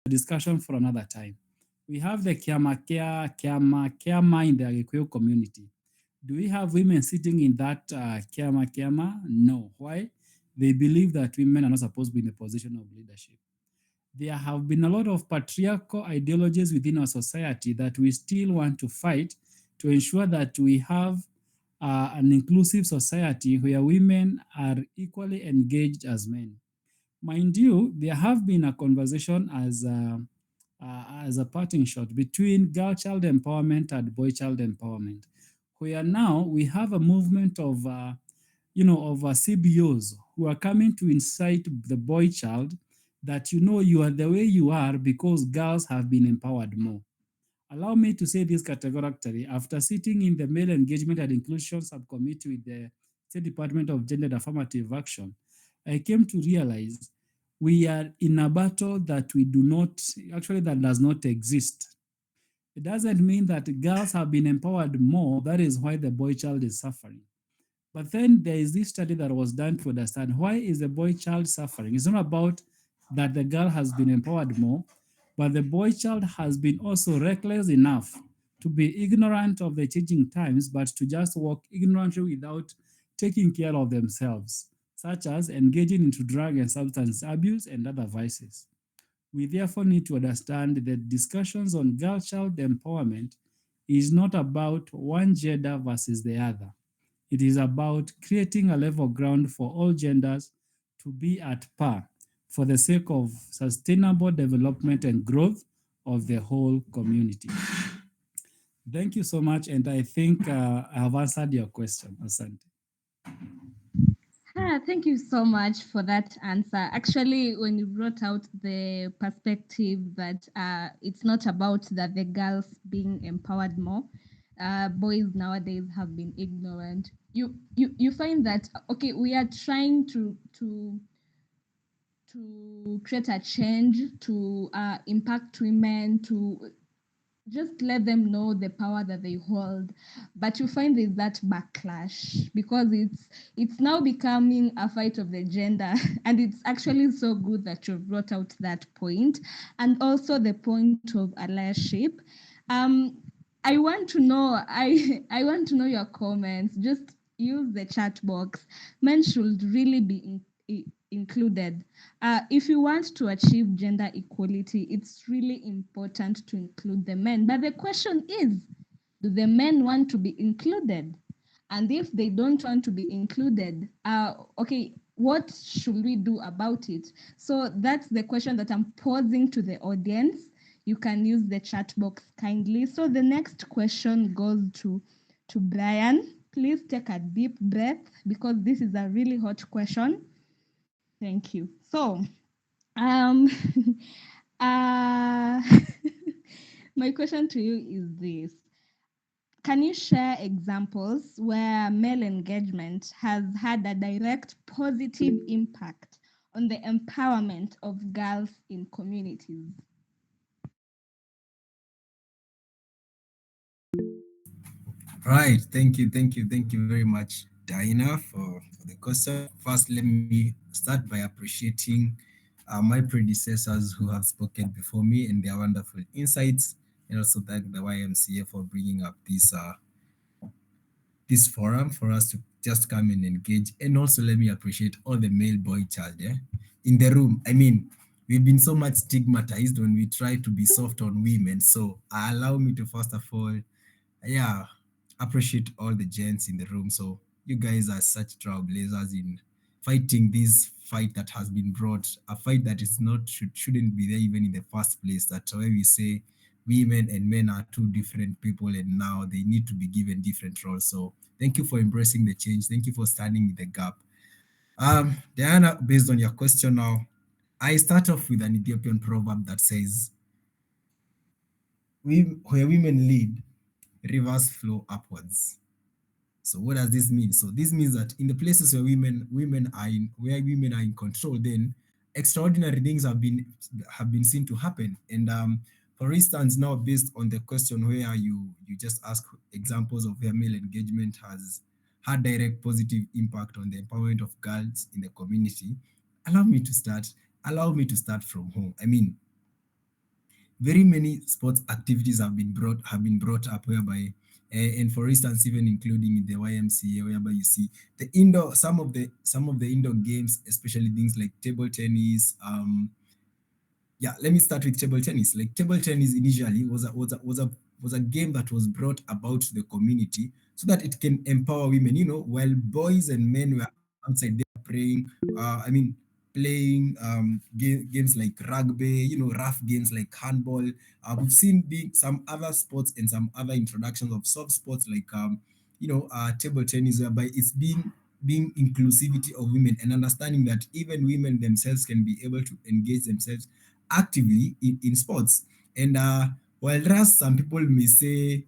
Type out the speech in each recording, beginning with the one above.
discussion for another time. We have the Kiama in the Agikuyu community. Do we have women sitting in that Kiama? No. Why? They believe that women are not supposed to be in a position of leadership. There have been a lot of patriarchal ideologies within our society that we still want to fight to ensure that we have an inclusive society where women are equally engaged as men. Mind you, there have been a conversation as a parting shot between girl child empowerment and boy child empowerment, where now we have a movement of CBOs who are coming to incite the boy child that you are the way you are because girls have been empowered more. Allow me to say this categorically. After sitting in the Male Engagement and Inclusion Subcommittee with the State Department of Gender and Affirmative Action, I came to realize we are in a battle that we do not, actually, that does not exist. It doesn't mean that girls have been empowered more. That is why the boy child is suffering. But then there is this study that was done to understand why is the boy child suffering. It's not about that the girl has been empowered more, but the boy child has been also reckless enough to be ignorant of the changing times, but to just walk ignorantly without taking care of themselves, such as engaging into drug and substance abuse and other vices. We therefore need to understand that discussions on girl child empowerment is not about one gender versus the other. It is about creating a level ground for all genders to be at par for the sake of sustainable development and growth of the whole community. Thank you so much, and I think I have answered your question, Asante. Thank you so much for that answer. Actually, when you brought out the perspective that it's not about that the girls being empowered more, boys nowadays have been ignorant. You find that okay, we are trying to create a change to impact women to just let them know the power that they hold, but you find there's that backlash because it's now becoming a fight of the gender and it's actually so good that you brought out that point and also the point of allyship. I want to know I want to know your comments. Just use the chat box. Men should really be included. If you want to achieve gender equality, it's really important to include the men. But the question is, do the men want to be included? And if they don't want to be included, okay, what should we do about it? So that's the question that I'm posing to the audience. You can use the chat box kindly. So the next question goes to Brian. Please take a deep breath because this is a really hot question. Thank you. So, um, uh, my question to you is this. Can you share examples where male engagement has had a direct positive impact on the empowerment of girls in communities? Right. Thank you very much, Diana, for the question. First, let me start by appreciating my predecessors who have spoken before me and their wonderful insights, and also thank the YMCA for bringing up this forum for us to just come and engage. And also, let me appreciate all the male boy child in the room. I mean, we've been so much stigmatized when we try to be soft on women. So, allow me to first of all, yeah, appreciate all the gents in the room. So you guys are such trailblazers in fighting this fight that has been brought, a fight that is not shouldn't be there even in the first place. That's why we say women and men are two different people and now they need to be given different roles. So thank you for embracing the change. Thank you for standing in the gap. Diana, based on your question now, I start off with an Ethiopian proverb that says, where women lead, rivers flow upwards. So what does this mean? So this means that in the places where women are in control, then extraordinary things have been seen to happen. And for instance, now based on the question where you just ask examples of where male engagement has had direct positive impact on the empowerment of girls in the community, allow me to start. Allow me to start from home. I mean, very many sports activities have been brought up whereby, and for instance, even including in the YMCA, whereby you see the indoor some of the indoor games, especially things like table tennis. Yeah, let me start with table tennis. Like table tennis initially was a game that was brought about to the community so that it can empower women. While boys and men were outside there playing, playing games like rugby, rough games like handball. We've seen being some other sports and some other introductions of soft sports like table tennis, whereby it's being inclusivity of women and understanding that even women themselves can be able to engage themselves actively in sports. And while rust, some people may say,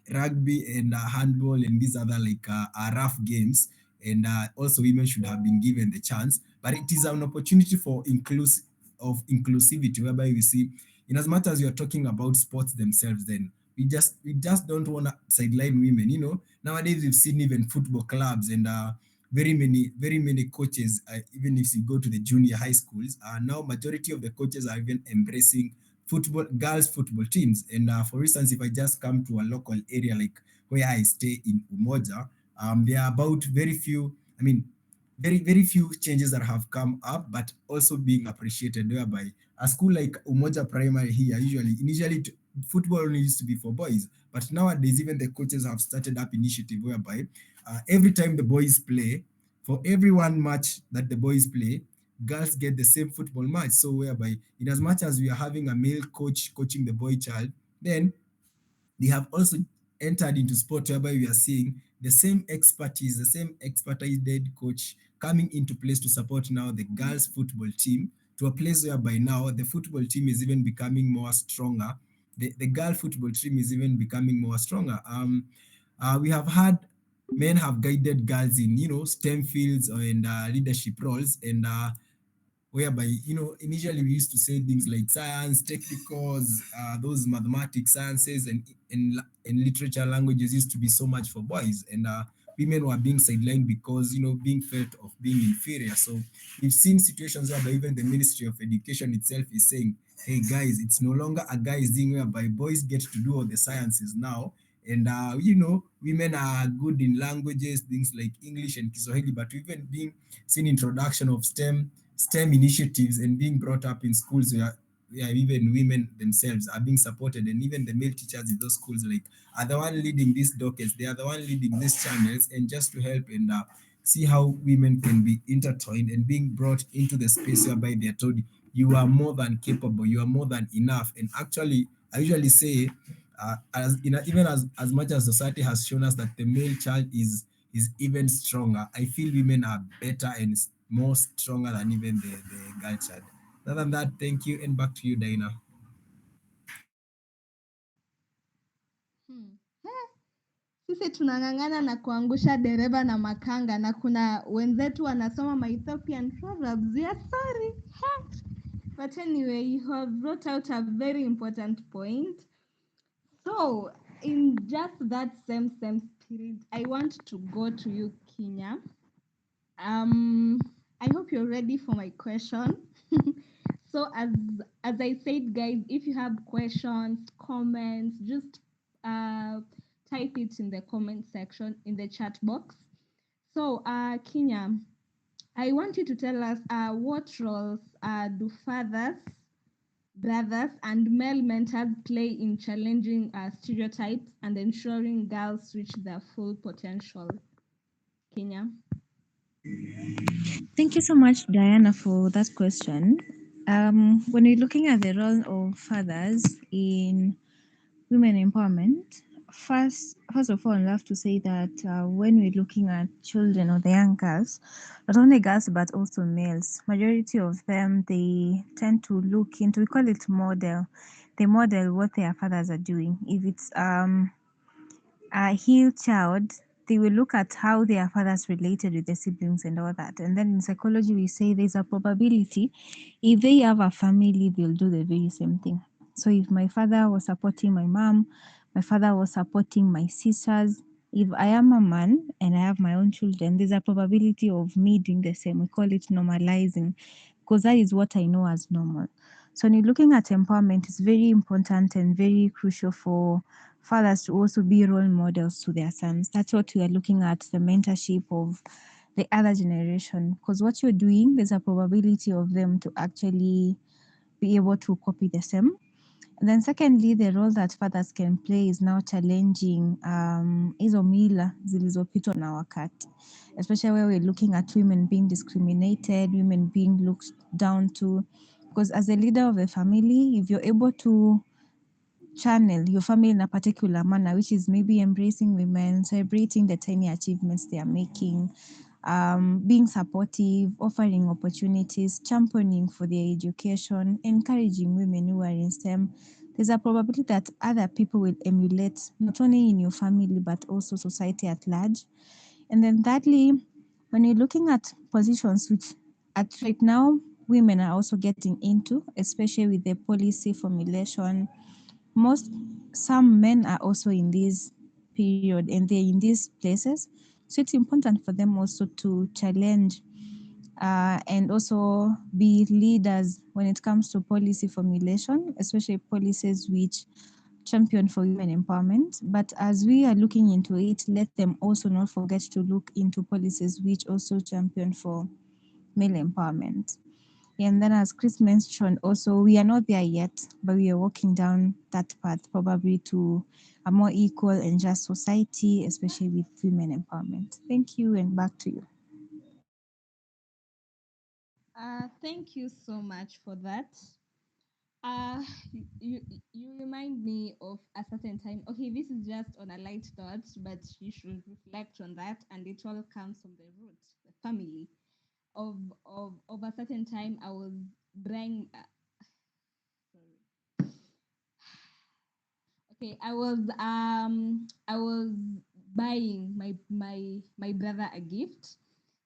rugby and handball and these other like are rough games, and also women should have been given the chance. But it is an opportunity for inclusivity, whereby we see, in as much as you're talking about sports themselves, then we just don't want to sideline women. Nowadays we've seen even football clubs and very many coaches, even if you go to the junior high schools, now majority of the coaches are even embracing girls football teams. And for instance, if I just come to a local area like where I stay in Umoja, there are about very few changes that have come up, but also being appreciated, whereby a school like Umoja Primary here, initially football only used to be for boys, but nowadays even the coaches have started up initiative whereby every time the boys play, for every one match that the boys play, girls get the same football match. So whereby, in as much as we are having a male coach coaching the boy child, then they have also entered into sport whereby we are seeing the same expertise coach coming into place to support now the girls football team, to a place whereby now the football team is even becoming more stronger. The girl football team is even becoming more stronger. We have had men have guided girls in STEM fields and leadership roles, and whereby initially we used to say things like science, technicals, those mathematics, sciences, and literature languages used to be so much for boys, and women were being sidelined because being felt of being inferior. So we've seen situations whereby even the Ministry of Education itself is saying, hey guys, it's no longer a guys thing whereby boys get to do all the sciences now. And women are good in languages, things like English and Kiswahili, but even being seen introduction of STEM initiatives and being brought up in schools where even women themselves are being supported, and even the male teachers in those schools like are the one leading these dockets, they are the one leading these channels, and just to help and see how women can be intertwined and being brought into the space whereby they are told you are more than capable, you are more than enough. And actually, I usually say, even as much as society has shown us that the male child is even stronger, I feel women are better and more stronger than even the girl child. Other than that, thank you, and back to you, Dina. Hmm. Sisi tunang'ang'ana na kuangusha dereva na makanga, na kuna wenzetu wanasoma my Ethiopian proverbs. We are sorry. But anyway, you have brought out a very important point. So, in just that same spirit, I want to go to you, Kenya. I hope you're ready for my question. So, as I said, guys, if you have questions, comments, just type it in the comment section in the chat box. So, Kenya, I want you to tell us what roles do fathers, brothers, and male mentors play in challenging stereotypes and ensuring girls reach their full potential? Kenya. Thank you so much, Diana, for that question. When we're looking at the role of fathers in women empowerment, first of all, I have to say that when we're looking at children or the young girls, not only girls but also males, majority of them, they tend to look into, we call it model. They model what their fathers are doing. If it's a healed child, they will look at how their fathers related with the siblings and all that. And then in psychology, we say there's a probability if they have a family, they'll do the very same thing. So if my father was supporting my mom, my father was supporting my sisters, if I am a man and I have my own children, there's a probability of me doing the same. We call it normalizing, because that is what I know as normal. So when you're looking at empowerment, it's very important and very crucial for fathers to also be role models to their sons. That's what we are looking at, the mentorship of the other generation. Because what you're doing, there's a probability of them to actually be able to copy the same. And then secondly, the role that fathers can play is now challenging hizo mila zilizopitwa na wakati, especially where we're looking at women being discriminated, women being looked down to. Because as a leader of the family, if you're able to channel your family in a particular manner, which is maybe embracing women, celebrating the tiny achievements they are making, being supportive, offering opportunities, championing for their education, encouraging women who are in STEM, there's a probability that other people will emulate, not only in your family, but also society at large. And then thirdly, when you're looking at positions which at right now women are also getting into, especially with the policy formulation, some men are also in this period and they're in these places. So it's important for them also to challenge and also be leaders when it comes to policy formulation, especially policies which champion for women empowerment. But as we are looking into it, let them also not forget to look into policies which also champion for male empowerment. And then, as Chris mentioned, also, we are not there yet, but we are walking down that path probably to a more equal and just society, especially with women empowerment. Thank you, and back to you. Thank you so much for that. Uh, you remind me of a certain time. Okay, this is just on a light note, but you should reflect on that, and it all comes from the root, the family of a certain time. I was buying. Sorry. Okay, I was buying my brother a gift.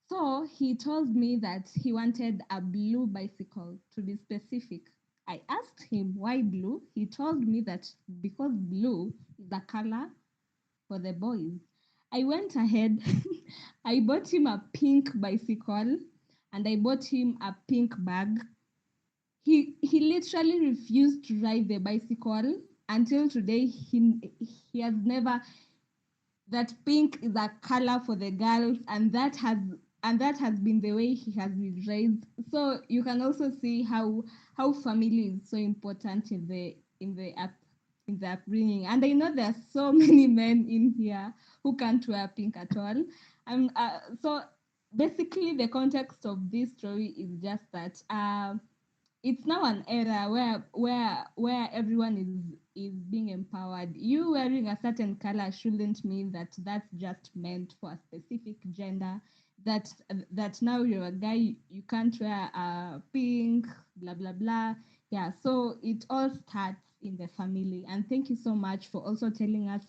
So he told me that he wanted a blue bicycle, to be specific. I asked him why blue. He told me that because blue is the color for the boys. I went ahead. I bought him a pink bicycle and I bought him a pink bag. He literally refused to ride the bicycle until today. He has never, that pink is a color for the girls, and that has been the way he has been raised. So you can also see how family is so important in the upbringing. And I know there are so many men in here who can't wear pink at all. So basically the context of this story is just that it's now an era where everyone is being empowered. You wearing a certain color shouldn't mean that that's just meant for a specific gender. That now you're a guy, you can't wear pink, blah blah blah. Yeah, so it all starts in the family. And thank you so much for also telling us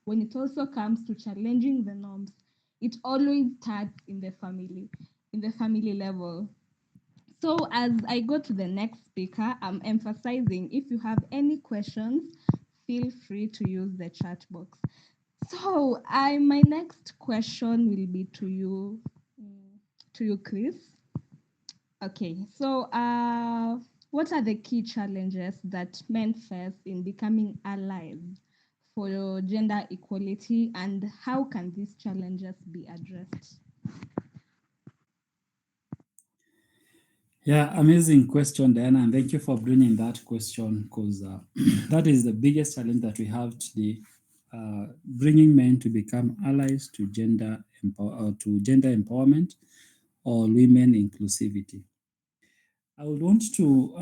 when it also comes to challenging the norms, it always starts in the family level. So as I go to the next speaker, I'm emphasizing if you have any questions, feel free to use the chat box. So my next question will be to you, Chris. Okay, so what are the key challenges that men face in becoming allies for gender equality, and how can these challenges be addressed? Yeah, amazing question, Diana, and thank you for bringing that question because that is the biggest challenge that we have today, bringing men to become allies to gender empowerment or women inclusivity. I would want to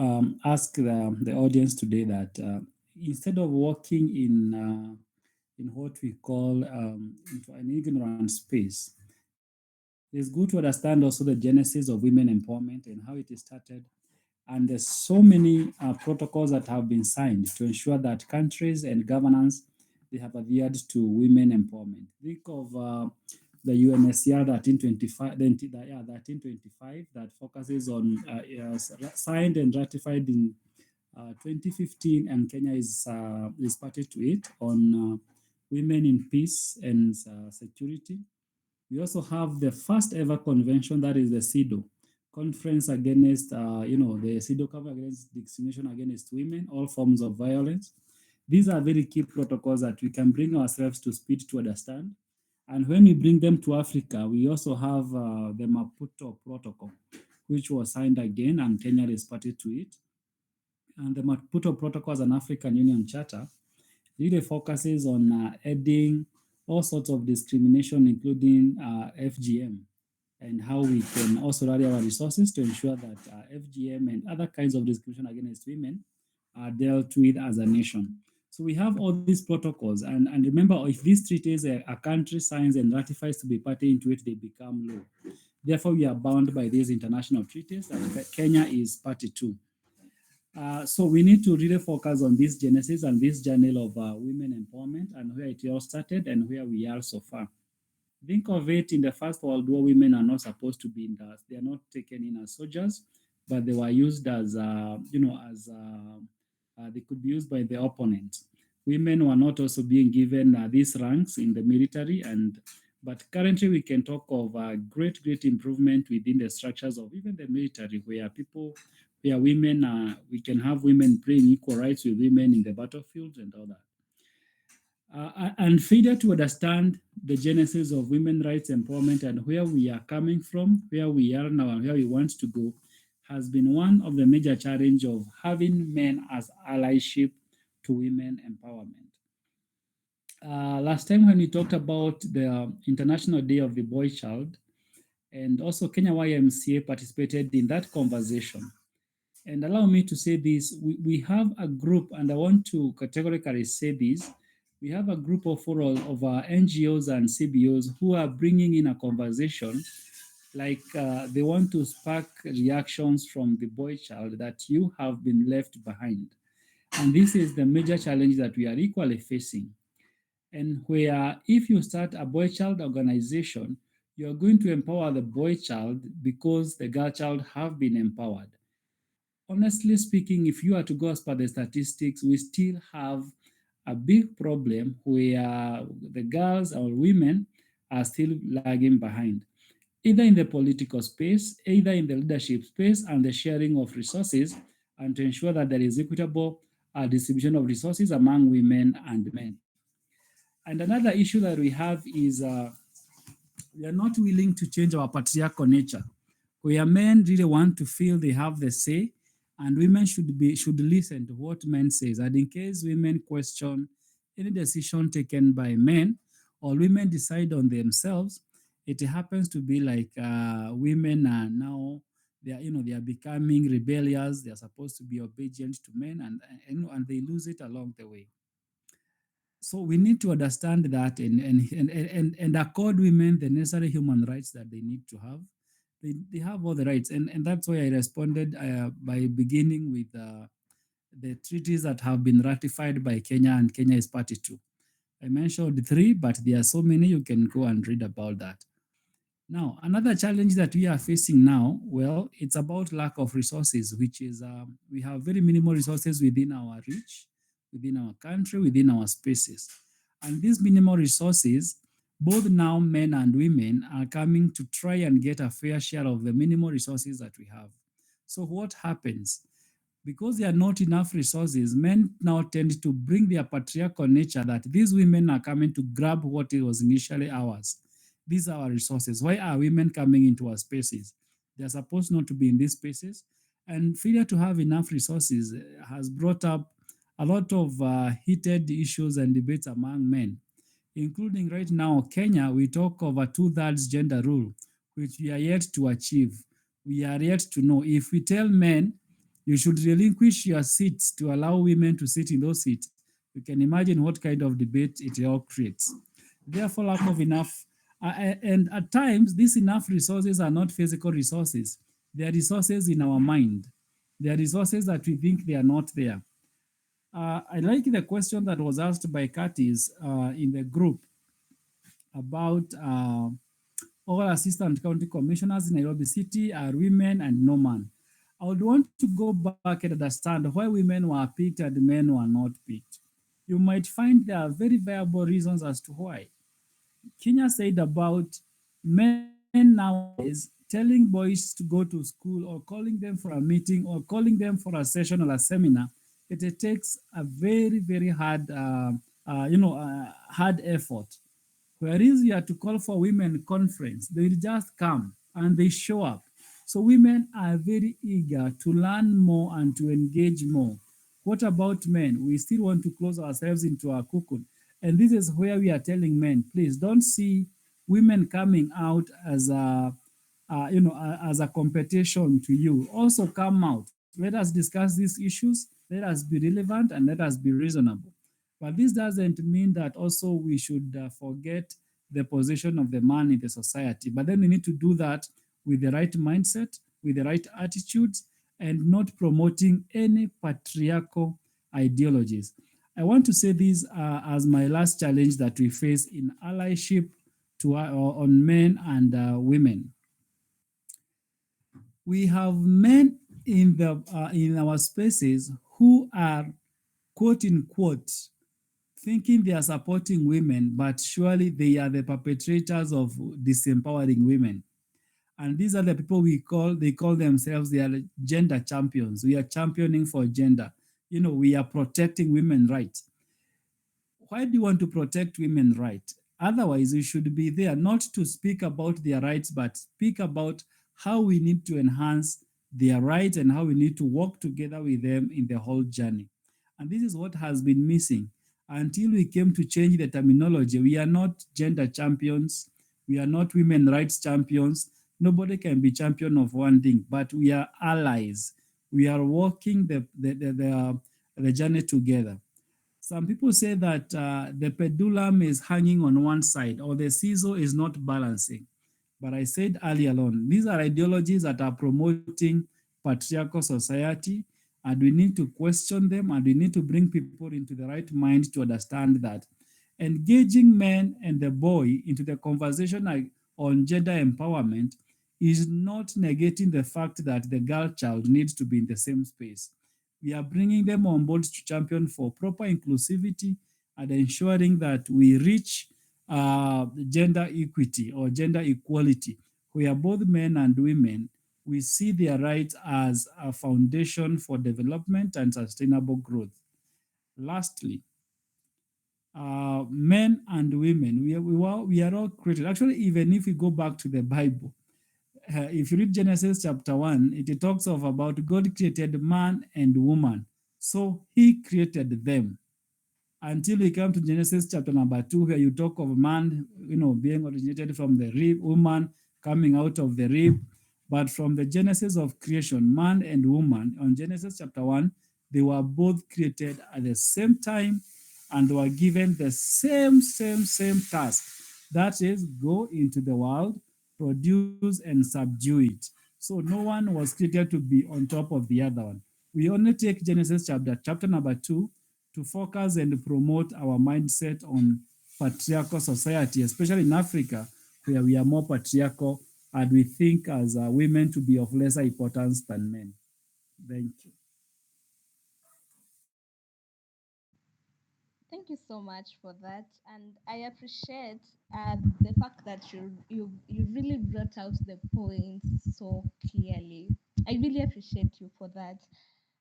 ask the audience today that instead of walking in what we call into an ignorant space, it's good to understand also the genesis of women empowerment and how it is started. And there's so many protocols that have been signed to ensure that countries and governance they have adhered to women empowerment. Think of the UNSCR 1325, 1325 that focuses on signed and ratified in 2015, and Kenya is party to it on women in peace and security. We also have the first ever convention, that is the CEDAW conference against, the CEDAW cover against discrimination against women, all forms of violence. These are very key protocols that we can bring ourselves to speed to understand. And when we bring them to Africa, we also have the Maputo Protocol, which was signed again, and Kenya is party to it. And the Maputo Protocol is an African Union charter. Really focuses on ending all sorts of discrimination, including FGM, and how we can also rally our resources to ensure that FGM and other kinds of discrimination against women are dealt with as a nation. So we have all these protocols, and remember, if these treaties a country signs and ratifies to be party into it, they become law. Therefore, we are bound by these international treaties that Kenya is party to. So we need to really focus on this genesis and this journey of women empowerment and where it all started and where we are so far. Think of it, in the First World War, women are not supposed to be in that. They are not taken in as soldiers, but they were used as, they could be used by the opponent. Women were not also being given these ranks in the military, but currently we can talk of great improvement within the structures of even the military, where women, we can have women playing equal rights with women in the battlefield and all that. And failure to understand the genesis of women rights empowerment and where we are coming from, where we are now, and where we want to go has been one of the major challenge of having men as allyship to women empowerment. Last time when we talked about the International Day of the Boy Child, and also Kenya YMCA participated in that conversation. And allow me to say this, we have a group, and I want to categorically say this, we have a group of our NGOs and CBOs who are bringing in a conversation, like they want to spark reactions from the boy child that you have been left behind. And this is the major challenge that we are equally facing. And where if you start a boy child organization, you're going to empower the boy child because the girl child have been empowered. Honestly speaking, if you are to go as per the statistics, we still have a big problem where the girls or women are still lagging behind, either in the political space, either in the leadership space, and the sharing of resources, and to ensure that there is equitable distribution of resources among women and men. And another issue that we have is we are not willing to change our patriarchal nature, where men really want to feel they have the say, and women should listen to what men says. And in case women question any decision taken by men, or women decide on themselves, it happens to be like women are now, they are becoming rebellious. They are supposed to be obedient to men, and they lose it along the way. So we need to understand that and accord women the necessary human rights that they need to have. They have all the rights, and that's why I responded by beginning with the treaties that have been ratified by Kenya, and Kenya is party to. I mentioned three, but there are so many. You can go and read about that. Now, another challenge that we are facing now, well, it's about lack of resources, which is we have very minimal resources within our reach, within our country, within our spaces. And these minimal resources, both now men and women are coming to try and get a fair share of the minimal resources that we have. So what happens? Because there are not enough resources, men now tend to bring their patriarchal nature that these women are coming to grab what it was initially ours. These are our resources. Why are women coming into our spaces? They're supposed not to be in these spaces. And failure to have enough resources has brought up a lot of heated issues and debates among men, including right now, Kenya, we talk of a two-thirds gender rule, which we are yet to achieve. We are yet to know. If we tell men, you should relinquish your seats to allow women to sit in those seats, you can imagine what kind of debate it all creates. Therefore, lack of enough, and at times, these enough resources are not physical resources. They are resources in our mind. They are resources that we think they are not there. I like the question that was asked by Curtis in the group about all assistant county commissioners in Nairobi City are women and no man. I would want to go back and understand why women were picked and men were not picked. You might find there are very viable reasons as to why. Kenya said about men nowadays telling boys to go to school or calling them for a meeting or calling them for a session or a seminar, it takes a very, very hard, hard effort. Whereas you have to call for women conference, they will just come and they show up. So women are very eager to learn more and to engage more. What about men? We still want to close ourselves into our cocoon. And this is where we are telling men, please don't see women coming out as as a competition to you. Also come out. Let us discuss these issues. Let us be relevant and let us be reasonable. But this doesn't mean that also we should forget the position of the man in the society. But then we need to do that with the right mindset, with the right attitudes, and not promoting any patriarchal ideologies. I want to say this as my last challenge that we face in allyship on men and women. We have men in our spaces who are quote unquote thinking they are supporting women, but surely they are the perpetrators of disempowering women. And these are the people they call themselves, they are gender champions. We are championing for gender. We are protecting women's rights. Why do you want to protect women's rights? Otherwise, you should be there not to speak about their rights, but speak about how we need to enhance their rights and how we need to work together with them in the whole journey. And this is what has been missing. Until we came to change the terminology, we are not gender champions, we are not women rights champions. Nobody can be champion of one thing, but we are allies. We are walking the journey together. Some people say that the pendulum is hanging on one side or the seesaw is not balancing. But I said earlier on, these are ideologies that are promoting patriarchal society, and we need to question them and we need to bring people into the right mind to understand that engaging men and the boy into the conversation on gender empowerment is not negating the fact that the girl child needs to be in the same space. We are bringing them on board to champion for proper inclusivity and ensuring that we reach gender equity or gender equality, where both men and women we see their rights as a foundation for development and sustainable growth. Lastly, men and women, we are all created. Actually, even if we go back to the Bible, if you read Genesis chapter 1, it talks of about God created man and woman. So he created them until we come to Genesis chapter number 2, where you talk of man, being originated from the rib, woman coming out of the rib. But from the Genesis of creation, man and woman, on Genesis chapter 1, they were both created at the same time and were given the same task. That is, go into the world, produce and subdue it. So no one was created to be on top of the other one. We only take Genesis chapter number 2 to focus and promote our mindset on patriarchal society, especially in Africa, where we are more patriarchal and we think as women to be of lesser importance than men. Thank you. Thank you so much for that, and I appreciate the fact that you really brought out the points so clearly. I really appreciate you for that.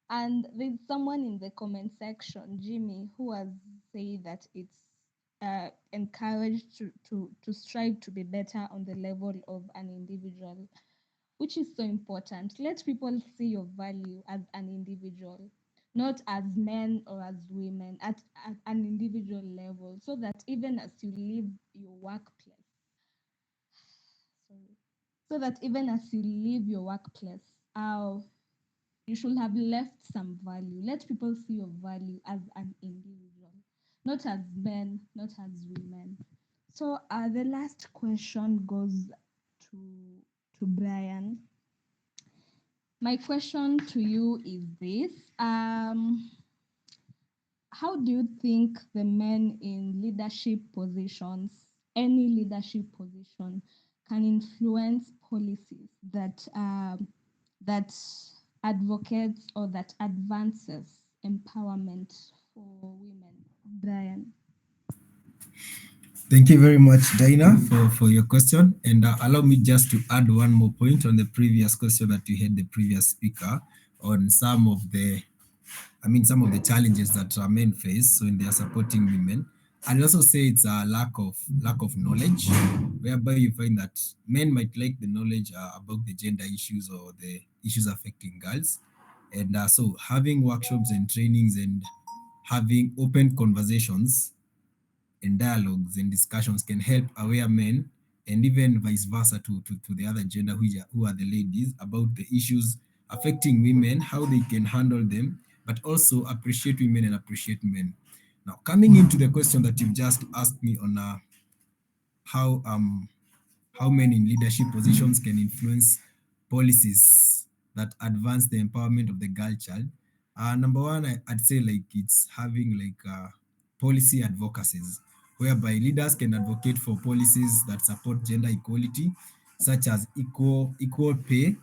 And there's someone in the comment section, Jimmy, who has said that it's encouraged to strive to be better on the level of an individual, which is so important. Let people see your value as an individual, not as men or as women, at an individual level, so that even as you leave your workplace, sorry, so that even as you leave your workplace, you should have left some value. Let people see your value as an individual, not as men, not as women. So the last question goes to Brian. My question to you is this: how do you think the men in leadership positions, any leadership position, can influence policies that advocates or that advances empowerment for women? Brian. Thank you very much, Dina, for your question. And allow me just to add one more point on the previous question that you had the previous speaker on some of the, some of the challenges that men face so in their supporting women. And also say it's a lack of knowledge, whereby you find that men might lack the knowledge about the gender issues or the issues affecting girls. And so having workshops and trainings and having open conversations and dialogues and discussions can help aware men and even vice versa to the other gender who are the ladies about the issues affecting women, how they can handle them, but also appreciate women and appreciate men. Now, coming into the question that you've just asked me on how how men in leadership positions can influence policies that advance the empowerment of the girl child. Number one, I'd say like it's having like policy advocacies, whereby leaders can advocate for policies that support gender equality, such as equal pay,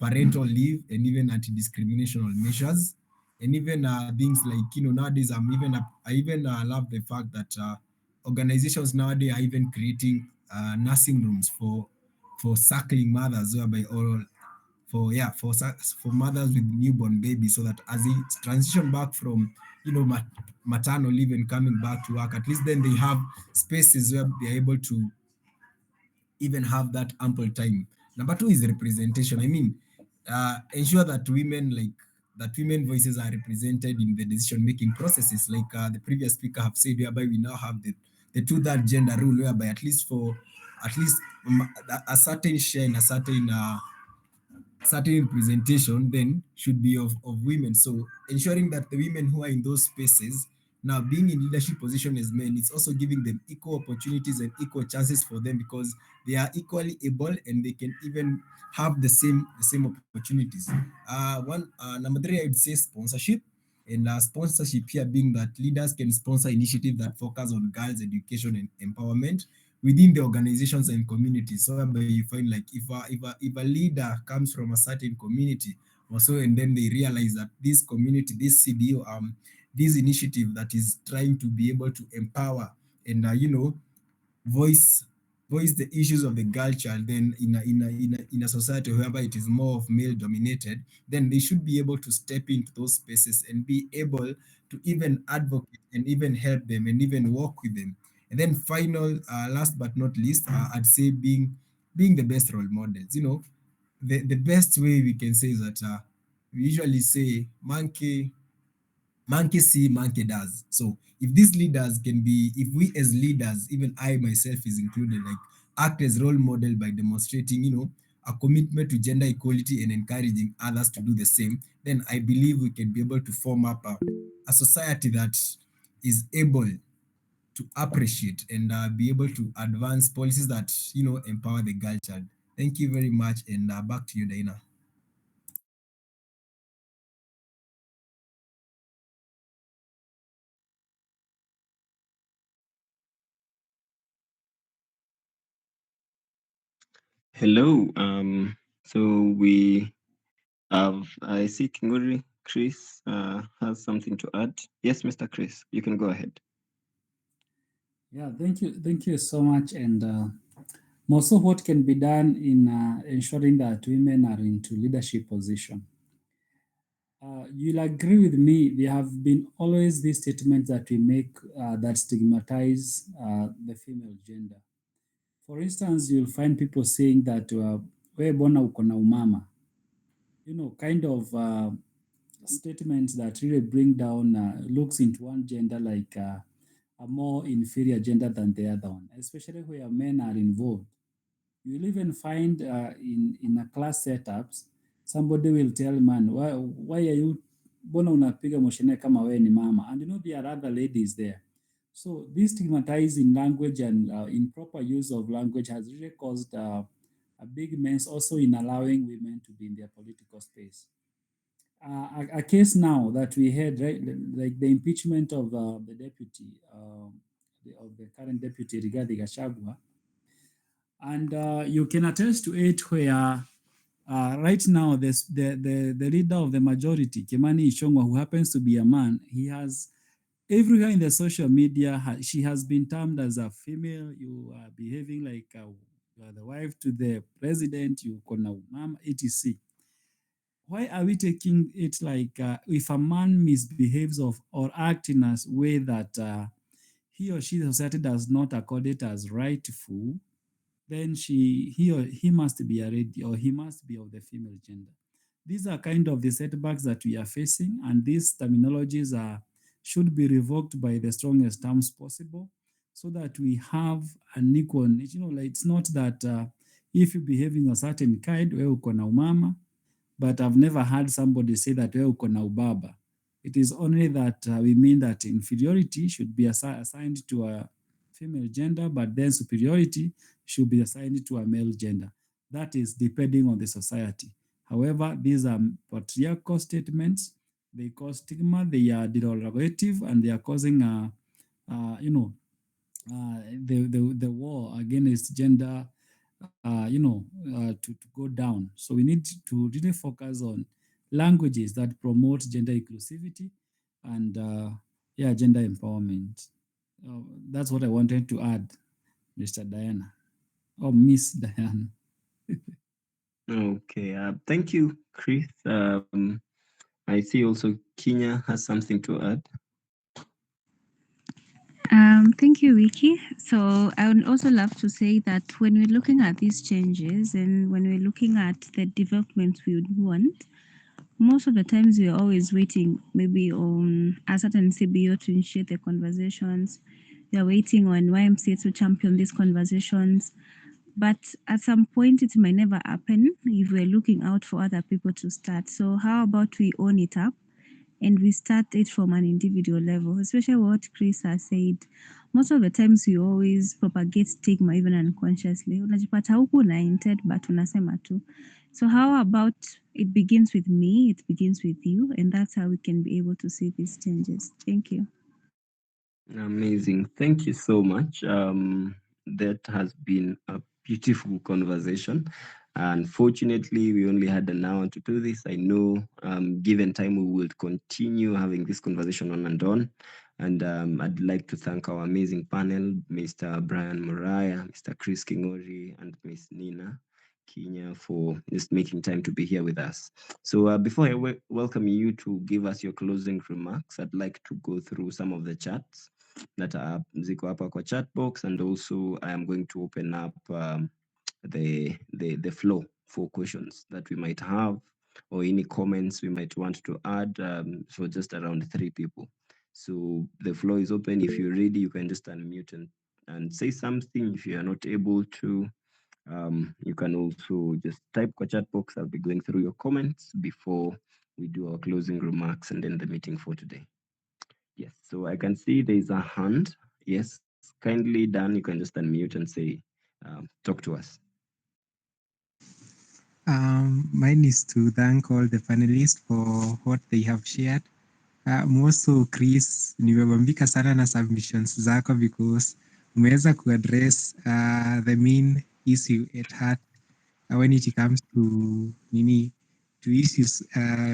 parental leave, and even anti-discriminational measures, and even things like nowadays I even love the fact that organizations nowadays are even creating nursing rooms for suckling mothers, whereby or for mothers with newborn babies, so that as they transition back from maternal leave and coming back to work, at least then they have spaces where they're able to even have that ample time. Number two is representation. Ensure that women voices are represented in the decision making processes, like the previous speaker have said, whereby we now have the two-third gender rule, whereby at least a certain share in a certain representation then should be of women. So ensuring that the women who are in those spaces now being in leadership position as men, it's also giving them equal opportunities and equal chances for them, because they are equally able and they can even have the same opportunities. Number three, I would say sponsorship. And sponsorship here being that leaders can sponsor initiatives that focus on girls' education and empowerment within the organizations and communities. So whereby you find like if a leader comes from a certain community also, and then they realize that this community, this CDO, this initiative that is trying to be able to empower and voice voice the issues of the girl child, then in a society whereby it is more of male dominated, then they should be able to step into those spaces and be able to even advocate and even help them and even work with them. And then final, last but not least, I'd say being the best role models. The best way we can say is that we usually say monkey see, monkey does. So if these leaders can be, if we as leaders, even I myself is included, like act as role model by demonstrating, a commitment to gender equality and encouraging others to do the same, then I believe we can be able to form up a society that is able to appreciate and be able to advance policies that empower the girl child. Thank you very much, and back to you, Dana. Hello. So we have, I see Kinguri Chris has something to add. Yes, Mr. Chris, you can go ahead. Yeah, thank you so much. And most of what can be done in ensuring that women are into leadership position. You'll agree with me. There have been always these statements that we make that stigmatize the female gender. For instance, you'll find people saying that we bona uko na umama, kind of statements that really bring down looks into one gender like a more inferior gender than the other one, especially where men are involved. You'll even find in a class setups, somebody will tell man, why are you, bona unapiga moshene kama wewe ni mama? And there are other ladies there. So this stigmatizing language and improper use of language has really caused a big mess also in allowing women to be in their political space. A case now that we had, right, like the impeachment of the deputy, of the current deputy Rigathi Gachagua, and you can attest to it where right now the leader of the majority, Kimani Ichung'wah, who happens to be a man, he has everywhere in the social media, she has been termed as a female. You are behaving like you are the wife to the president. You kona mama, etc. Why are we taking it like if a man misbehaves or act in a way that he or she, the society does not accord it as rightful, then he or he must be a lady or he must be of the female gender. These are kind of the setbacks that we are facing, and these terminologies should be revoked by the strongest terms possible, so that we have an equal. Like it's not that if you behave in a certain kind, wewe uko na umama, but I've never heard somebody say that wewe uko na ubaba. It is only that we mean that inferiority should be assigned to a female gender, but then superiority should be assigned to a male gender. That is depending on the society. However, these are patriarchal statements. They cause stigma, they are derogative, and they are causing, the war against gender, to go down. So we need to really focus on languages that promote gender inclusivity and gender empowerment. That's what I wanted to add, Mr. Diana or Miss Diana. Okay, thank you, Chris. I see also Kenya has something to add. Thank you, Vicky. So I would also love to say that when we're looking at these changes and when we're looking at the development we would want, most of the times we're always waiting maybe on a certain CBO to initiate the conversations. We're waiting on YMCA to champion these conversations. But at some point, it might never happen if we're looking out for other people to start. So how about we own it up and we start it from an individual level, especially what Chris has said. Most of the times we always propagate stigma even unconsciously. Unajipata huku una intent but unasema tu. So how about it begins with me, it begins with you, and that's how we can be able to see these changes. Thank you. Amazing. Thank you so much. That has been a beautiful conversation. Unfortunately, we only had an hour to do this. I know, given time, we will continue having this conversation on and on. And I'd like to thank our amazing panel, Mr. Brian Muraya, Mr. Chris Kingori, and Miss Nina Kenya, for just making time to be here with us. So before I welcome you to give us your closing remarks, I'd like to go through some of the chats that are ziko hapa kwa chat box, and also I am going to open up the floor for questions that we might have or any comments we might want to add for just around 3 people. So the floor is open. If you're ready, you can just unmute and say something. If you are not able to, you can also just type kwa chat box. I'll be going through your comments before we do our closing remarks and end the meeting for today. Yes, so I can see there's a hand. Yes, kindly, Dan, you can just unmute and say, talk to us. Mine is to thank all the panelists for what they have shared. More so Chris, nimebambika sana na submissions zako because umeweza kuaddress the main issue at heart when it comes to issues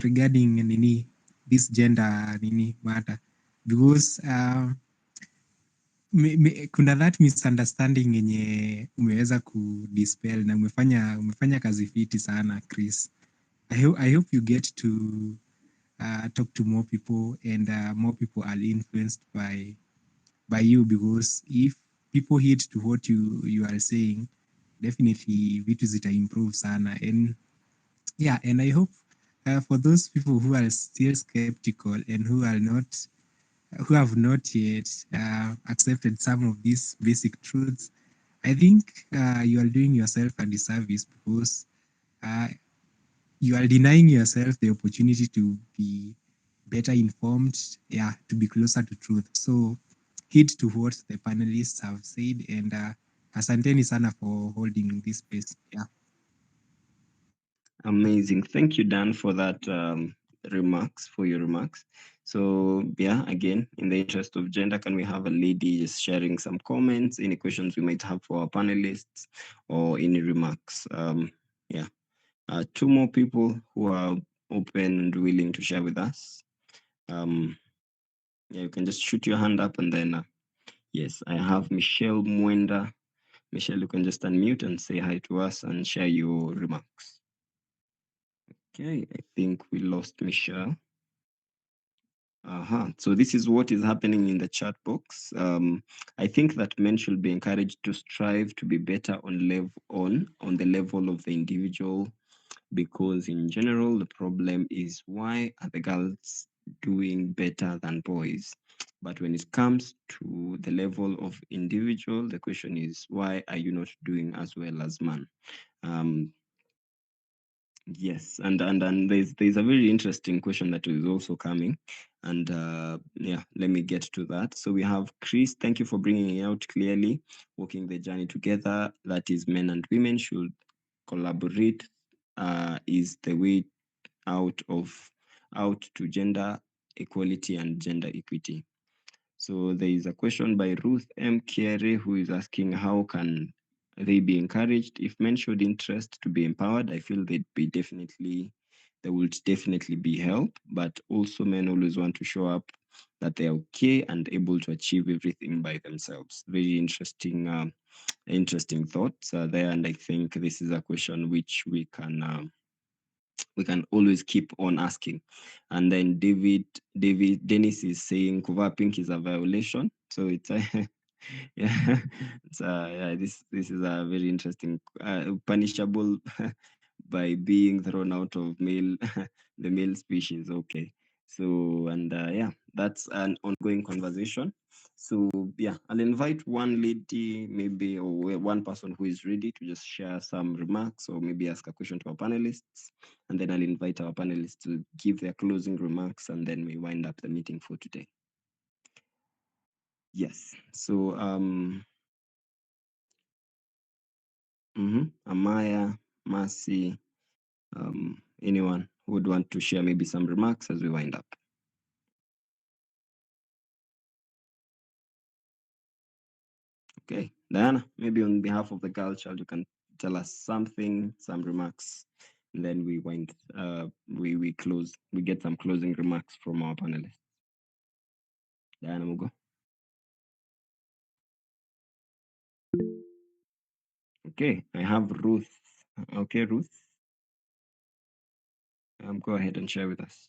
regarding this gender matter, because kuna that misunderstanding yenye umeweza kudispel na umefanya kazi fiti sana Chris. I hope you get to talk to more people and more people are influenced by you, because if people heed to what you are saying, definitely vitu zita improve sana. And yeah, and I hope for those people who are still skeptical and who have not yet accepted some of these basic truths, I think you are doing yourself a disservice, because you are denying yourself the opportunity to be better informed, to be closer to truth. So heed to what the panelists have said, and asanteni sana for holding this space. Yeah. Amazing. Thank you, Dan, for that for your remarks. So yeah, again, in the interest of gender, can we have a lady just sharing some comments, any questions we might have for our panelists, or any remarks? Yeah, 2 more people who are open and willing to share with us. Yeah, you can just shoot your hand up and then, yes, I have Michelle Mwenda. Michelle, you can just unmute and say hi to us and share your remarks. Okay, I think we lost Michelle. So this is what is happening in the chat box. I think that men should be encouraged to strive to be better on the level of the individual, because in general the problem is, why are the girls doing better than boys? But when it comes to the level of individual, the question is, why are you not doing as well as man? Yes, and there's a very interesting question that is also coming, and yeah, let me get to that. So we have Chris. Thank you for bringing it out clearly. Walking the journey together, that is, men and women should collaborate. Is the way out to gender equality and gender equity. So there is a question by Ruth M. Kiere, who is asking, how can they be encouraged? If men showed interest to be empowered, I feel there would definitely be help, but also men always want to show up that they're okay and able to achieve everything by themselves. Very interesting thoughts there, and I think this is a question which we can always keep on asking. And then Dennis is saying kuvaa pink is a violation. So it's yeah, yeah, this is a very interesting, punishable by being thrown out of male the male species. Okay. So, and yeah, that's an ongoing conversation. So yeah, I'll invite one lady, maybe, or one person who is ready to just share some remarks or maybe ask a question to our panelists. And then I'll invite our panelists to give their closing remarks, and then we wind up the meeting for today. Yes. So Amaya, Mercy, anyone who would want to share maybe some remarks as we wind up? Okay, Diana, maybe on behalf of the girl child, you can tell us something, some remarks, and then we wind, we close, we get some closing remarks from our panelists. Diana Mugo. Okay, I have Ruth. Okay, Ruth. Go ahead and share with us.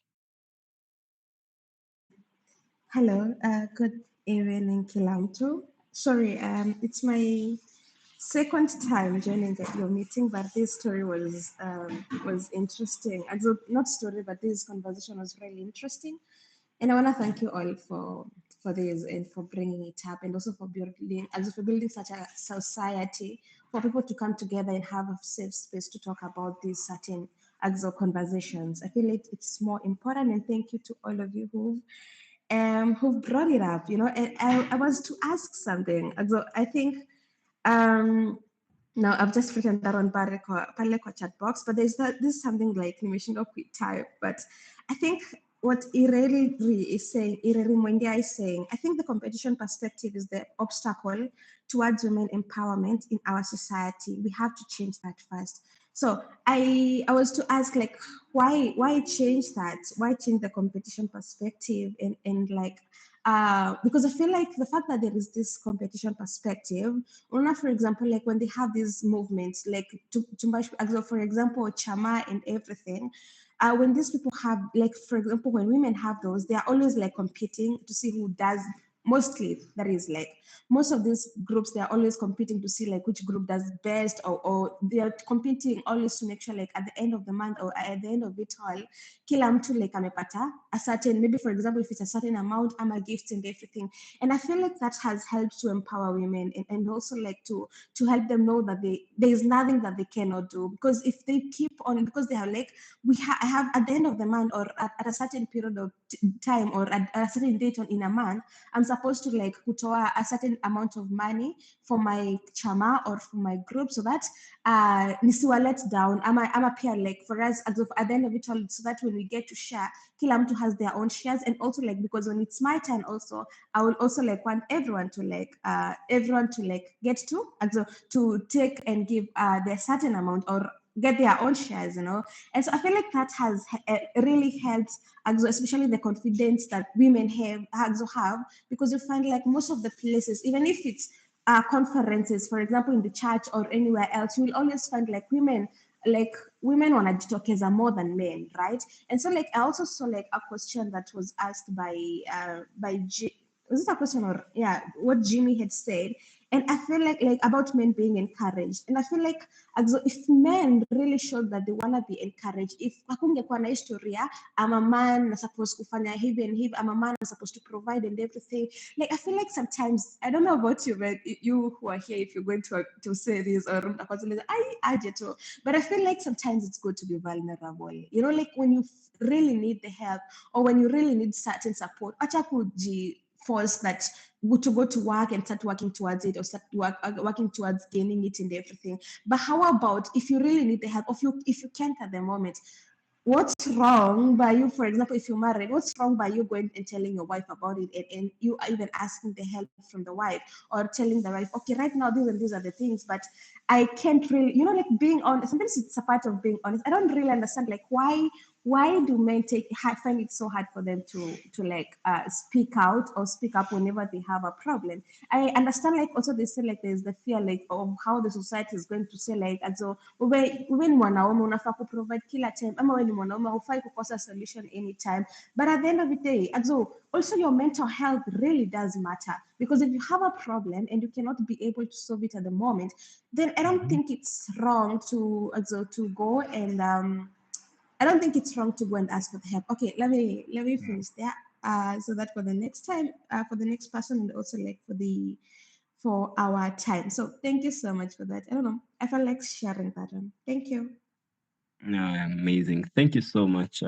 Hello, good evening, Kilamto. Sorry, it's my second time joining your meeting, but this story was interesting. Not story, but this conversation was really interesting, and I want to thank you all for this and for bringing it up, and also for building such a society for people to come together and have a safe space to talk about these certain conversations. I feel it's more important, and thank you to all of you who brought it up. You know, and I was to ask something. So I think now I've just written that on Parleco chat box, but this is something like nimeshindwa kuitype, but I think what Ireli is saying, Ireli Mwendia is saying, I think the competition perspective is the obstacle towards women empowerment in our society. We have to change that first. So I was to ask, like, why change that? Why change the competition perspective and like because I feel like the fact that there is this competition perspective, for example, like when they have these movements, like for example, Chama and everything, when these people have, like, for example, when women have those, they are always like competing to see who does mostly, that is like most of these groups, they are always competing to see like which group does best, or they are competing always to make sure like at the end of the month or at the end of it all, kila mtu like amepata a certain, maybe for example, if it's a certain amount, a gift and everything. And I feel like that has helped to empower women and also like to help them know that there is nothing that they cannot do, because if they keep on, because they have like I have at the end of the month or at a certain period of time or at a certain date in a month, I'm supposed to like kutoa a certain amount of money for my chama or for my group, so that nisiwa let down. I'm a peer, like for us at the end of it all, so that when we get to share, kila mtu has their own shares. And also like, because when it's my turn also, I will also like want everyone to get to take and give their certain amount, or get their own shares, and so I feel like that has really helped, especially the confidence that women have, because you find like most of the places, even if it's conferences, for example, in the church or anywhere else, you will always find like women wanajitokeza more than men, right? And so like I also saw like a question that was asked by was it a question, or yeah, what Jimmy had said. And I feel like about men being encouraged, and I feel like if men really showed that they want to be encouraged, if hakungekuwa na historia, I'm a man supposed kufanya hivi and hivi, I'm a man supposed to provide and everything. Like I feel like sometimes, I don't know about you, but you who are here, if you're going to say this or I get to, but I feel like sometimes it's good to be vulnerable. Like when you really need the help, or when you really need certain support, acha force that to go to work and start working towards it, or start working towards gaining it and everything. But how about if you really need the help, if you can't at the moment, what's wrong by you, for example, if you're married, what's wrong by you going and telling your wife about it, and you are even asking the help from the wife, or telling the wife, okay, right now these are the things, but I can't really, like being honest. Sometimes it's a part of being honest. I don't really understand like why do men find it so hard for them to like speak out or speak up whenever they have a problem. I understand like also they say like there's the fear like of how the society is going to say like, and so wewe ni mwanaume unafaa kuprovide kila time, ama wewe ni mwanaume hufai kukosa solution anytime. But at the end of the day, also your mental health really does matter, because if you have a problem and you cannot be able to solve it at the moment, then I don't think it's wrong to go and I don't think it's wrong to go and ask for help. Okay, let me finish there. So that for the next time, for the next person, and also like for our time. So thank you so much for that. I don't know. I felt like sharing that one. Thank you. Amazing. Thank you so much,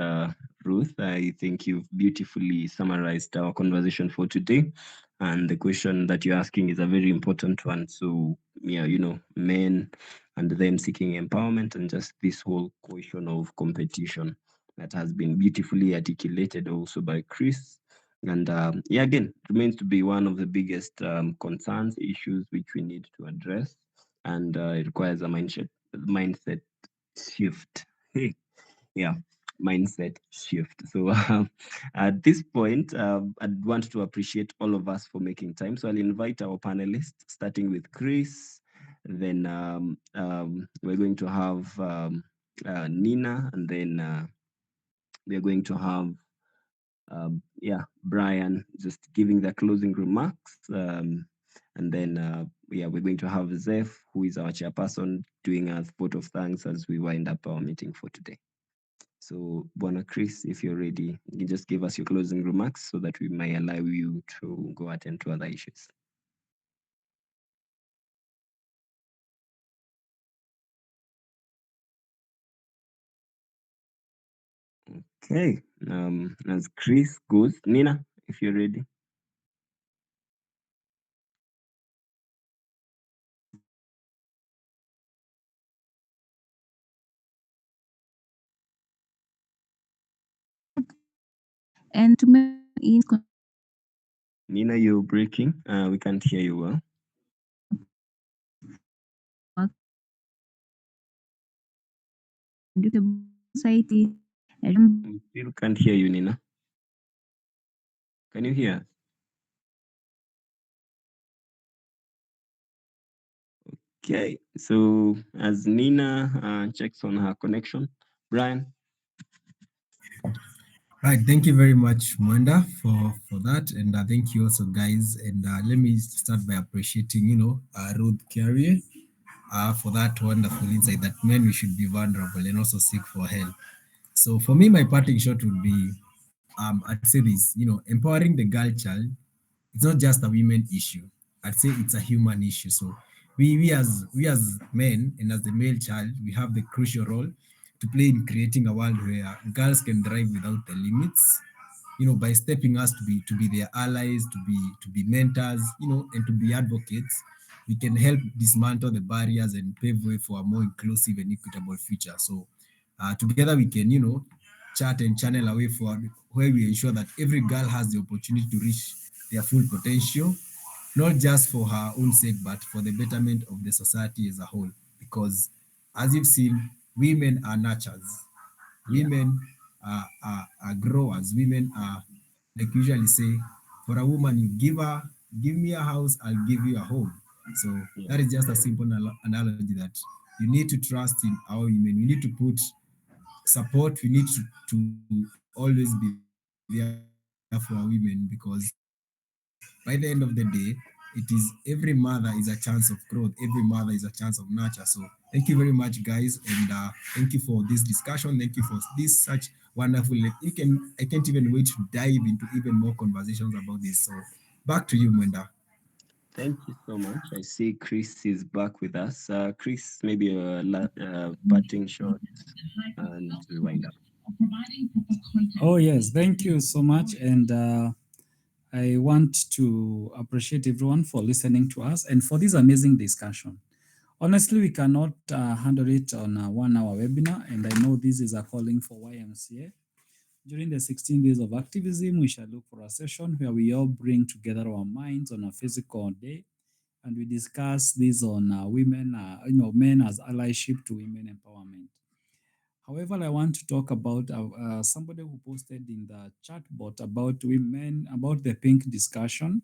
Ruth. I think you've beautifully summarized our conversation for today. And the question that you're asking is a very important one. So, yeah, men and them seeking empowerment, and just this whole question of competition that has been beautifully articulated also by Chris. And yeah, again, remains to be one of the biggest concerns, issues which we need to address. And it requires a mindset shift. Yeah, mindset shift. So at this point, I'd want to appreciate all of us for making time. So I'll invite our panelists, starting with Chris. Then we're going to have Nina, and then we're going to have Brian just giving the closing remarks. And then we're going to have Zeph, who is our chairperson, doing a vote of thanks as we wind up our meeting for today. So, Bwana Chris, if you're ready, you can just give us your closing remarks so that we may allow you to go attend to other issues. Okay, as Chris goes, Nina, if you're ready. And to make Nina, you're breaking. We can't hear you well. society. We still can't hear you, Nina. Can you hear us? Okay, so as Nina checks on her connection, Brian. Right, thank you very much, Mwenda, for that, and thank you also, guys. And let me start by appreciating, Ruth Carrier, for that wonderful insight that men, we should be vulnerable and also seek for help. So for me, my parting shot would be, I'd say this, empowering the girl child, it's not just a women issue. I'd say it's a human issue. So we as men and as the male child, we have the crucial role to play in creating a world where girls can thrive without the limits. By stepping us to be their allies, to be mentors, and to be advocates, we can help dismantle the barriers and pave way for a more inclusive and equitable future. So together we can, chart and channel a way forward where we ensure that every girl has the opportunity to reach their full potential, not just for her own sake, but for the betterment of the society as a whole. Because as you've seen, women are nurturers. Women are growers. Women are, like we usually say, for a woman, you give me a house, I'll give you a home. So Yeah. that is just a simple analogy that you need to trust in our women. We need to put support. We need to always be there for our women, because by the end of the day, it is every mother is a chance of growth. Every mother is a chance of nurture. So thank you very much, guys, and thank you for this discussion. Thank you for this such wonderful. I can't even wait to dive into even more conversations about this. So back to you, Mwenda. Thank you so much. I see Chris is back with us. Chris, maybe a parting shot and we wind up. Oh, yes. Thank you so much. And I want to appreciate everyone for listening to us and for this amazing discussion. Honestly, we cannot handle it on a 1 hour webinar, and I know this is a calling for YMCA. During the 16 days of activism, we shall look for a session where we all bring together our minds on a physical day, and we discuss this on women, men as allyship to women empowerment. However, I want to talk about somebody who posted in the chat bot about women, about the pink discussion.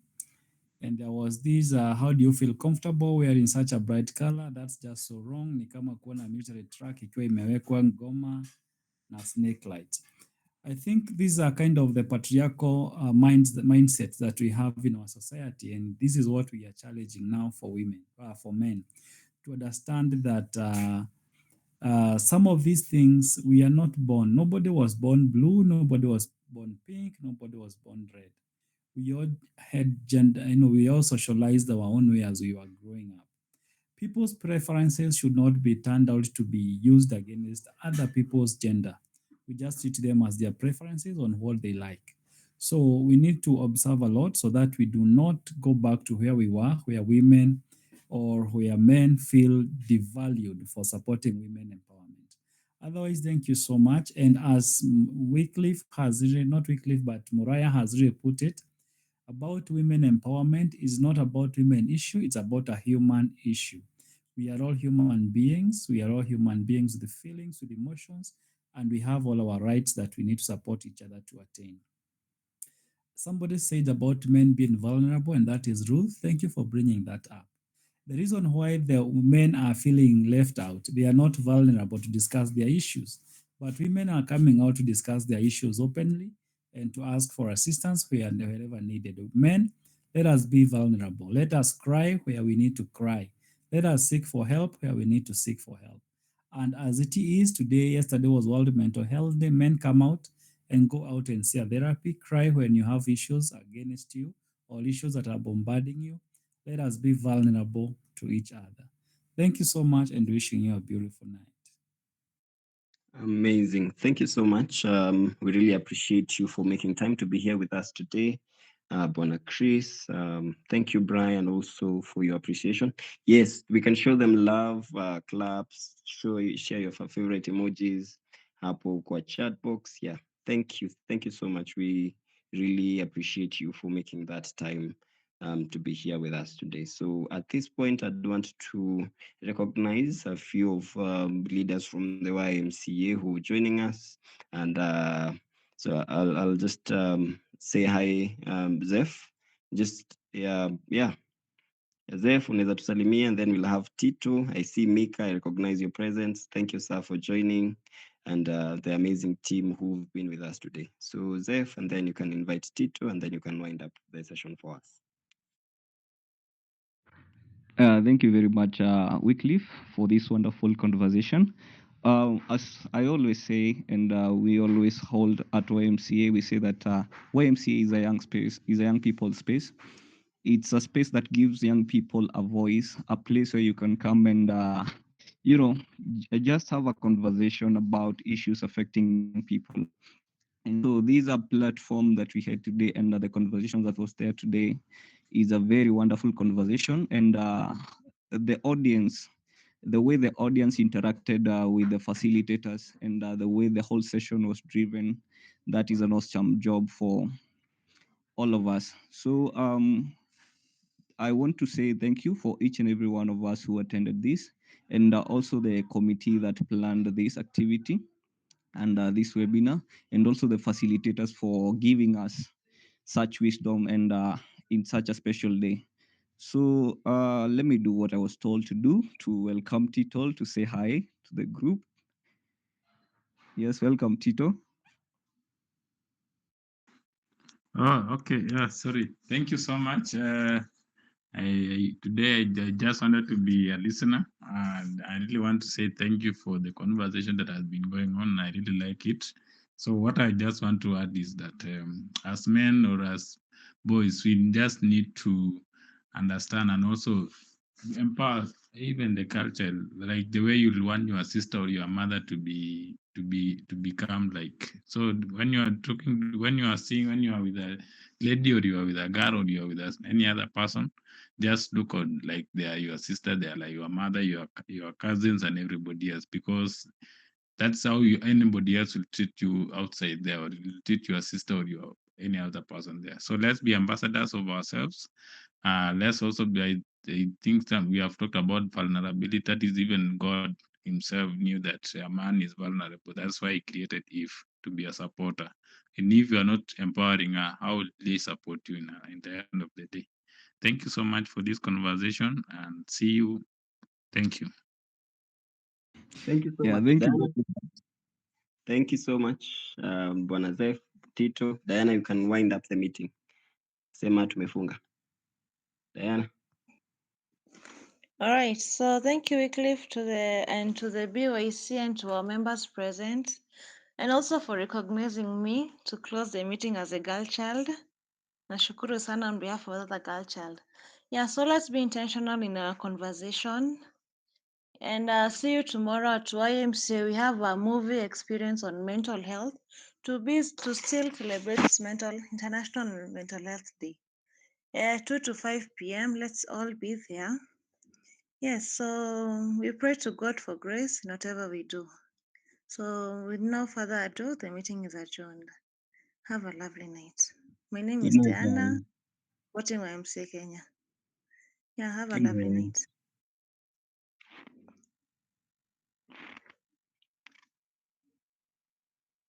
And there was this, how do you feel comfortable wearing such a bright color? That's just so wrong. Ni kama kuona military truck ikiwa imewekwa ngoma na snake light. I think these are kind of the patriarchal mindsets that we have in our society. And this is what we are challenging now for women, for men, to understand that some of these things we are not born. Nobody was born blue, nobody was born pink, nobody was born red. We all had gender, we all socialized our own way as we were growing up. People's preferences should not be turned out to be used against other people's gender. We just treat them as their preferences on what they like. So we need to observe a lot so that we do not go back to where we were, where women or where men feel devalued for supporting women empowerment. Otherwise, thank you so much. And as Wycliffe has really, not Wycliffe, but Moriah has really put it, about women empowerment is not about women issue, it's about a human issue. We are all human beings. We are all human beings with feelings, with emotions, and we have all our rights that we need to support each other to attain. Somebody said about men being vulnerable, and that is Ruth. Thank you for bringing that up. The reason why the men are feeling left out, they are not vulnerable to discuss their issues, but women are coming out to discuss their issues openly and to ask for assistance wherever needed. Men, let us be vulnerable. Let us cry where we need to cry. Let us seek for help where we need to seek for help. And as it is today, yesterday was World Mental Health Day. Men come out and go out and see a therapy. Cry when you have issues against you or issues that are bombarding you. Let us be vulnerable to each other. Thank you so much and wishing you a beautiful night. Amazing. Thank you so much. We really appreciate you for making time to be here with us today. Bona Chris, thank you, Brian, also for your appreciation. Yes, we can show them love, claps, share your favorite emojis, hapo kwa chat box. Yeah, thank you. Thank you so much. We really appreciate you for making that time to be here with us today. So at this point, I'd want to recognize a few of leaders from the YMCA who are joining us. And so I'll just say hi, Zeph. Just, yeah. Zeph, unaweza tusalimia, and then we'll have Tito. I see Mika, I recognize your presence. Thank you, sir, for joining, and the amazing team who've been with us today. So Zeph, and then you can invite Tito, and then you can wind up the session for us. Thank you very much, Wycliffe, for this wonderful conversation. As I always say, and we always hold at YMCA, we say that YMCA is a young space, is a young people's space. It's a space that gives young people a voice, a place where you can come and, just have a conversation about issues affecting young people. And so these are platform that we had today, and the conversation that was there today is a very wonderful conversation. And the audience, the way the audience interacted with the facilitators, and the way the whole session was driven, that is an awesome job for all of us. So I want to say thank you for each and every one of us who attended this. and also the committee that planned this activity and this webinar, and also the facilitators for giving us such wisdom and in such a special day. So let me do what I was told to do, to welcome Tito to say hi to the group. Yes, welcome Tito. Oh, okay. Yeah, sorry. Thank you so much. Today I just wanted to be a listener, and I really want to say thank you for the conversation that has been going on. I really like it. So what I just want to add is that as men or as boys, we just need to understand and also empower even the culture, like the way you want your sister or your mother to become like. So when you are talking, when you are seeing, when you are with a lady or you are with a girl or you are with any other person, just look on like they are your sister, they are like your mother, your cousins and everybody else, because that's how anybody else will treat you outside there, or will treat your sister or your any other person there. So let's be ambassadors of ourselves. Let's also be, I think that we have talked about vulnerability. That is, even God himself knew that a man is vulnerable. That's why he created Eve, to be a supporter. And if you are not empowering her, how will they support you in the end of the day? Thank you so much for this conversation, and see you. Thank you. Thank you so Yeah, much, thank you. Diana. Thank you so much, Bwana Zef, Tito. Diana, you can wind up the meeting. Sema tumefunga. Diana. All right, so thank you, Wycliffe, to the BYC and to our members present, and also for recognizing me to close the meeting as a girl child. Nashukuru sana on behalf of the girl child. Yeah, so let's be intentional in our conversation. And see you tomorrow at YMCA. We have a movie experience on mental health to still celebrate this International Mental Health Day. 2 to 5 p.m. Let's all be there. Yes, so we pray to God for grace in whatever we do. So with no further ado, the meeting is adjourned. Have a lovely night. My name Good is night, Diana, Diana. watching YMCA Kenya. Yeah, have a Good lovely night. night.